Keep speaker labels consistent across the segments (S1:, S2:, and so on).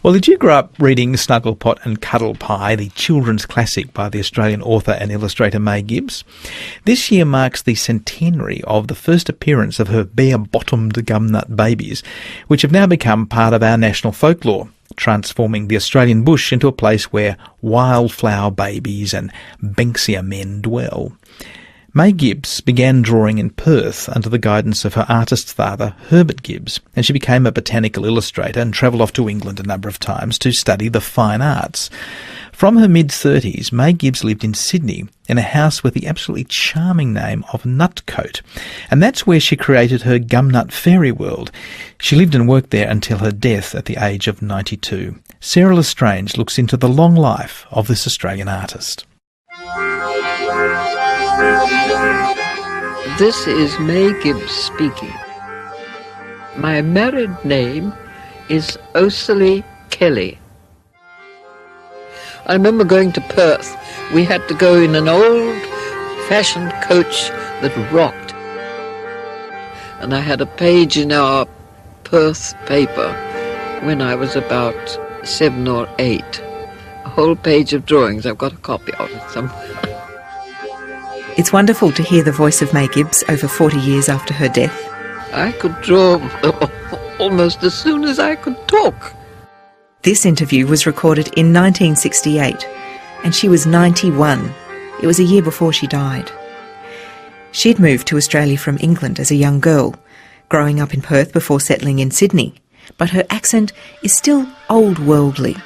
S1: Well, did you grow up reading Snugglepot and Cuddlepie, the children's classic by the Australian author and illustrator May Gibbs? This year marks the centenary of the first appearance of her bare-bottomed gumnut babies, which have now become part of our national folklore, transforming the Australian bush into a place where wildflower babies and Banksia men dwell. May Gibbs began drawing in Perth under the guidance of her artist father, Herbert Gibbs, and she became a botanical illustrator and travelled off to England a number of times to study the fine arts. From her mid-30s, May Gibbs lived in Sydney in a house with the absolutely charming name of Nutcote, and that's where she created her Gumnut Fairy World. She lived and worked there until her death at the age of 92. Sarah Lestrange looks into the long life of this Australian artist.
S2: This is May Gibbs speaking. My married name is Osily Kelly. I remember going to Perth. We had to go in an old-fashioned coach that rocked. And I had a page in our Perth paper when I was about 7 or 8. A whole page of drawings. I've got a copy of it somewhere.
S3: It's wonderful to hear the voice of May Gibbs over 40 years after her death.
S2: I could draw almost as soon as I could talk.
S3: This interview was recorded in 1968, and she was 91. It was a year before she died. She'd moved to Australia from England as a young girl, growing up in Perth before settling in Sydney, but her accent is still old-worldly.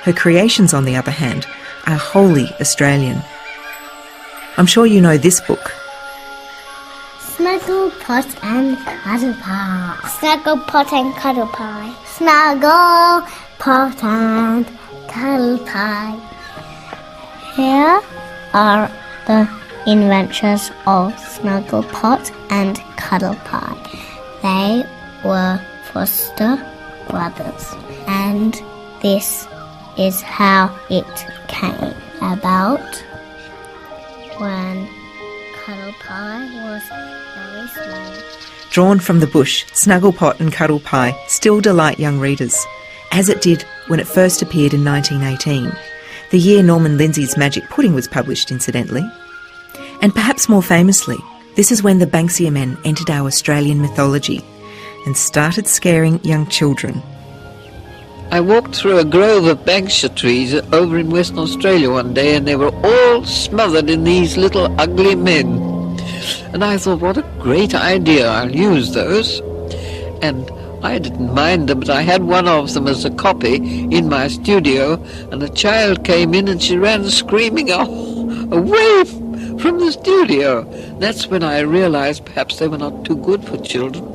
S3: Her creations, on the other hand, are wholly Australian. I'm sure you know this book.
S4: Snugglepot and Cuddlepie. Snugglepot and Cuddlepie. Snugglepot and Cuddlepie. Here are the adventures of Snugglepot and Cuddlepie. They were foster brothers, and this is how it came about. When Cuddlepie was very small.
S3: Drawn from the bush, Snugglepot and Cuddlepie still delight young readers, as it did when it first appeared in 1918, the year Norman Lindsay's Magic Pudding was published, incidentally. And perhaps more famously, this is when the Banksia men entered our Australian mythology and started scaring young children.
S2: I walked through a grove of banksia trees over in Western Australia one day, and they were all smothered in these little ugly men. And I thought, what a great idea, I'll use those. And I didn't mind them, but I had one of them as a copy in my studio, and a child came in and she ran screaming away from the studio. That's when I realized perhaps they were not too good for children.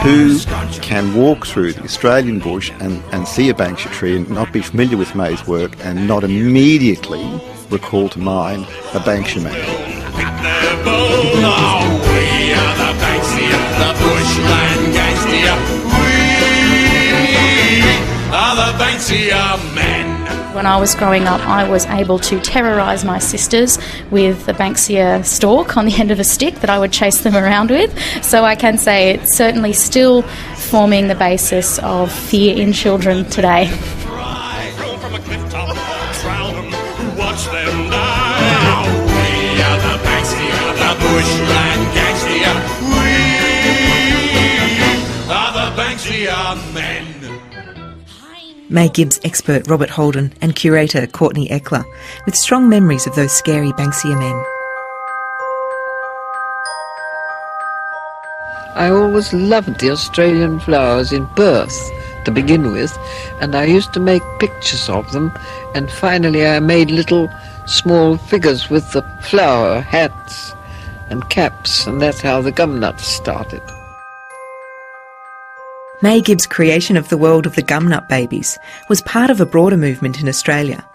S5: Who can walk through the Australian bush and see a banksia tree and not be familiar with May's work and not immediately recall to mind a banksia man? We are the Banksia, the bushland gangster. We are the Banksia men.
S6: When I was growing up, I was able to terrorise my sisters with a Banksia stalk on the end of a stick that I would chase them around with. So I can say it's certainly still forming the basis of fear in children today.
S3: May Gibbs expert Robert Holden and curator Courtney Eckler, with strong memories of those scary Banksia men.
S2: I always loved the Australian flowers in Perth to begin with, and I used to make pictures of them, and finally I made little small figures with the flower hats and caps, and that's how the gumnuts started.
S3: May Gibbs' creation of the world of the gumnut babies was part of a broader movement in Australia.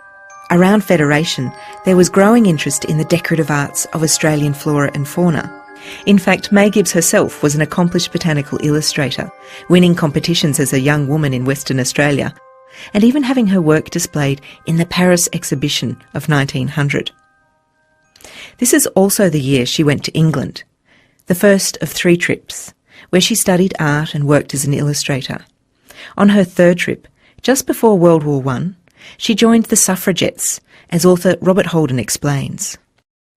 S3: Around Federation, there was growing interest in the decorative arts of Australian flora and fauna. In fact, May Gibbs herself was an accomplished botanical illustrator, winning competitions as a young woman in Western Australia. and even having her work displayed in the Paris exhibition of 1900. This is also the year she went to England, the first of 3 trips, where she studied art and worked as an illustrator. On her 3rd trip, just before World War I, she joined the suffragettes, as author Robert Holden explains.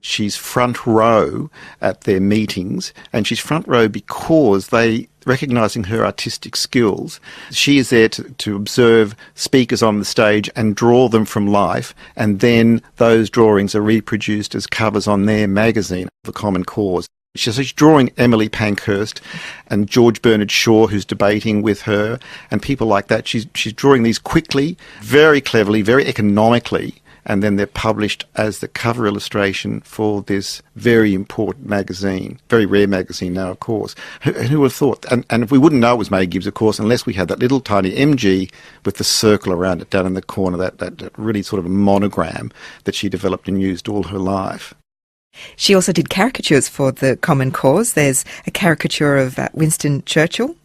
S5: She's front row at their meetings, and she's front row because they, recognising her artistic skills, she is there to observe speakers on the stage and draw them from life, and then those drawings are reproduced as covers on their magazine, The Common Cause. She's drawing Emily Pankhurst and George Bernard Shaw, who's debating with her, and people like that. She's drawing these quickly, very cleverly, very economically, and then they're published as the cover illustration for this very important magazine, very rare magazine now, of course. Who would have thought? And if we wouldn't know it was May Gibbs, of course, unless we had that little tiny MG with the circle around it down in the corner, that really sort of a monogram that she developed and used all her life.
S3: She also did caricatures for the Common Cause. There's a caricature of Winston Churchill.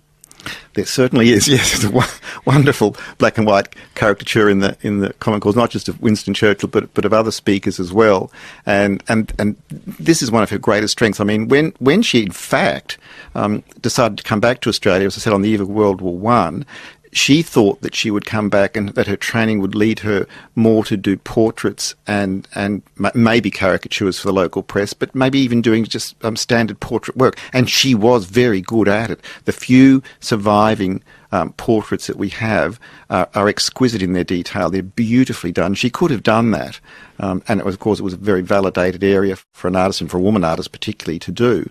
S5: There certainly is, yes. It's a wonderful black and white caricature in the Common Cause, not just of Winston Churchill, but of other speakers as well. And this is one of her greatest strengths. I mean, when she, in fact, decided to come back to Australia, as I said, on the eve of World War I, she thought that she would come back and that her training would lead her more to do portraits and maybe caricatures for the local press, but maybe even doing just standard portrait work. And she was very good at it. The few surviving portraits that we have are exquisite in their detail. They're beautifully done. She could have done that. And it was, of course, it was a very validated area for an artist, and for a woman artist particularly, to do.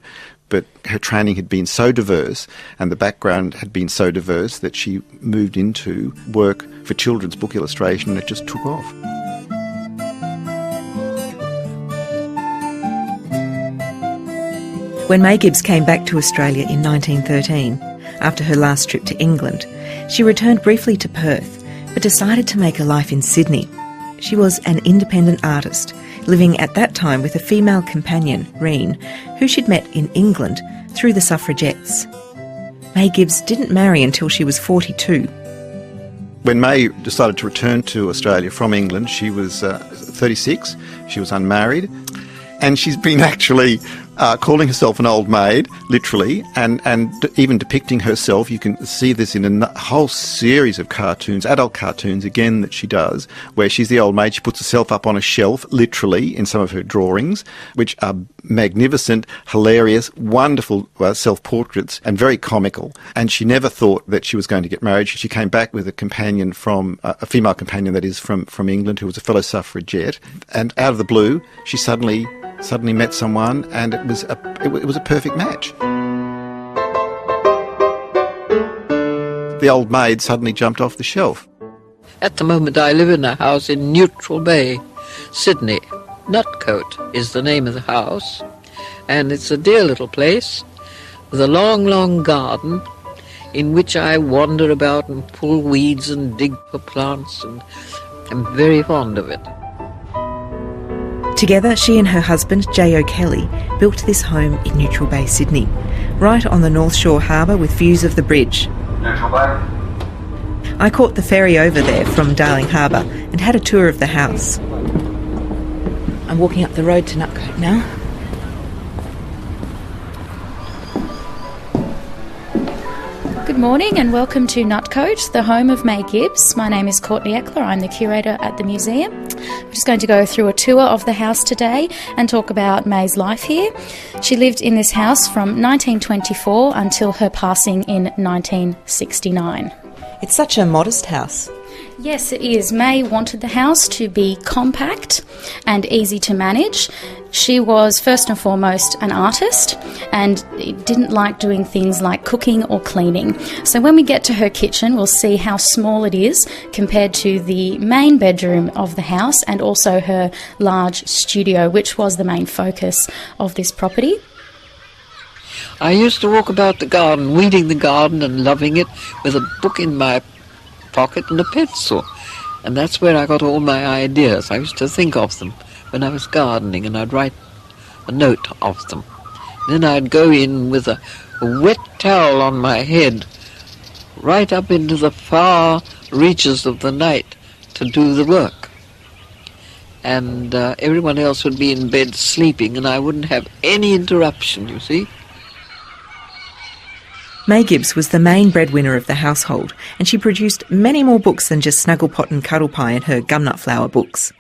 S5: But her training had been so diverse and the background had been so diverse that she moved into work for children's book illustration, and it just took off.
S3: When May Gibbs came back to Australia in 1913, after her last trip to England, she returned briefly to Perth, but decided to make a life in Sydney. She was an independent artist, living at that time with a female companion, Reen, who she'd met in England through the suffragettes. May Gibbs didn't marry until she was 42.
S5: When May decided to return to Australia from England, she was 36, she was unmarried, and she's been actually calling herself an old maid, literally, and even depicting herself. You can see this in a whole series of cartoons, adult cartoons again, that she does, where she's the old maid. She puts herself up on a shelf, literally, in some of her drawings, which are magnificent, hilarious, wonderful self-portraits, and very comical. And she never thought that she was going to get married. She came back with a companion a female companion, that is, from England, who was a fellow suffragette, and out of the blue, she suddenly met someone, and it was a perfect match. The old maid suddenly jumped off the shelf.
S2: At the moment I live in a house in Neutral Bay, Sydney. Nutcote is the name of the house, and it's a dear little place with a long, long garden in which I wander about and pull weeds and dig for plants, and I'm very fond of it.
S3: Together, she and her husband, J.O. Kelly, built this home in Neutral Bay, Sydney, right on the North Shore Harbour with views of the bridge.
S7: Neutral Bay.
S3: I caught the ferry over there from Darling Harbour and had a tour of the house. I'm walking up the road to Nutcote now.
S6: Good morning and welcome to Nutcote, the home of May Gibbs. My name is Courtney Eckler. I'm the curator at the museum. We're just going to go through a tour of the house today and talk about May's life here. She lived in this house from 1924 until her passing in 1969.
S3: It's such a modest house.
S6: Yes, it is. May wanted the house to be compact and easy to manage. She was first and foremost an artist and didn't like doing things like cooking or cleaning. So when we get to her kitchen, we'll see how small it is compared to the main bedroom of the house and also her large studio, which was the main focus of this property.
S2: I used to walk about the garden, weeding the garden and loving it, with a book in my pocket and a pencil. And that's where I got all my ideas. I used to think of them when I was gardening, and I'd write a note of them. Then I'd go in with a wet towel on my head, right up into the far reaches of the night to do the work. And everyone else would be in bed sleeping, and I wouldn't have any interruption, you see.
S3: May Gibbs was the main breadwinner of the household, and she produced many more books than just Snugglepot and Cuddlepie and her Gumnut Flower books.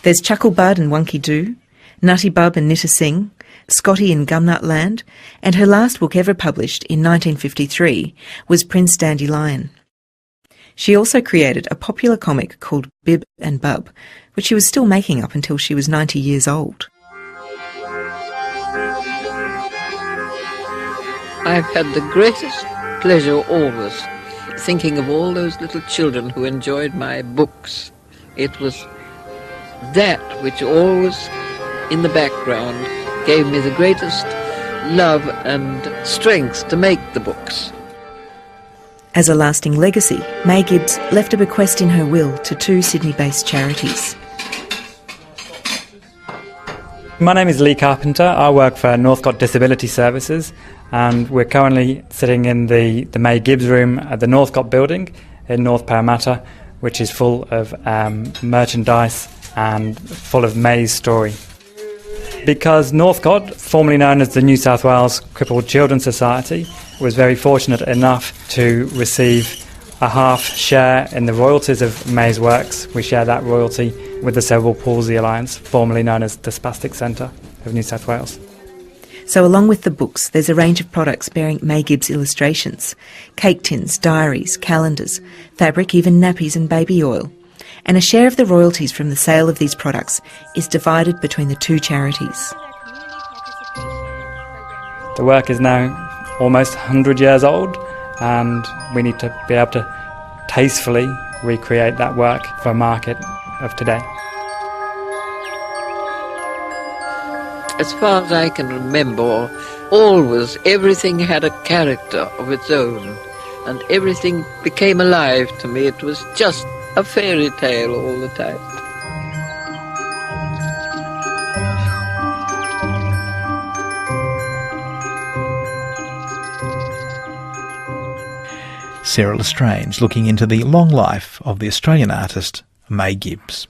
S3: There's Chucklebud and Wonky Doo, Nutty Bub and Knitter Sing, Scotty in Gumnut Land, and her last book ever published in 1953 was Prince Dandelion. She also created a popular comic called Bib and Bub, which she was still making up until she was 90 years old.
S2: I've had the greatest pleasure always thinking of all those little children who enjoyed my books. It was that which always, in the background, gave me the greatest love and strength to make the books.
S3: As a lasting legacy, May Gibbs left a bequest in her will to 2 Sydney-based charities.
S8: My name is Lee Carpenter. I work for Northcote Disability Services, and we're currently sitting in the May Gibbs room at the Northcote building in North Parramatta, which is full of merchandise and full of May's story. Because Northcote, formerly known as the New South Wales Crippled Children's Society, was very fortunate enough to receive a half share in the royalties of May's works. We share that royalty with the Cerebral Palsy Alliance, formerly known as the Spastic Centre of New South Wales.
S3: So along with the books, there's a range of products bearing May Gibbs illustrations: cake tins, diaries, calendars, fabric, even nappies and baby oil. And a share of the royalties from the sale of these products is divided between the 2 charities.
S8: The work is now almost 100 years old, and we need to be able to tastefully recreate that work for a market of today.
S2: As far as I can remember, always everything had a character of its own, and everything became alive to me. It was just a fairy tale all the time.
S1: Sarah Lestrange looking into the long life of the Australian artist May Gibbs.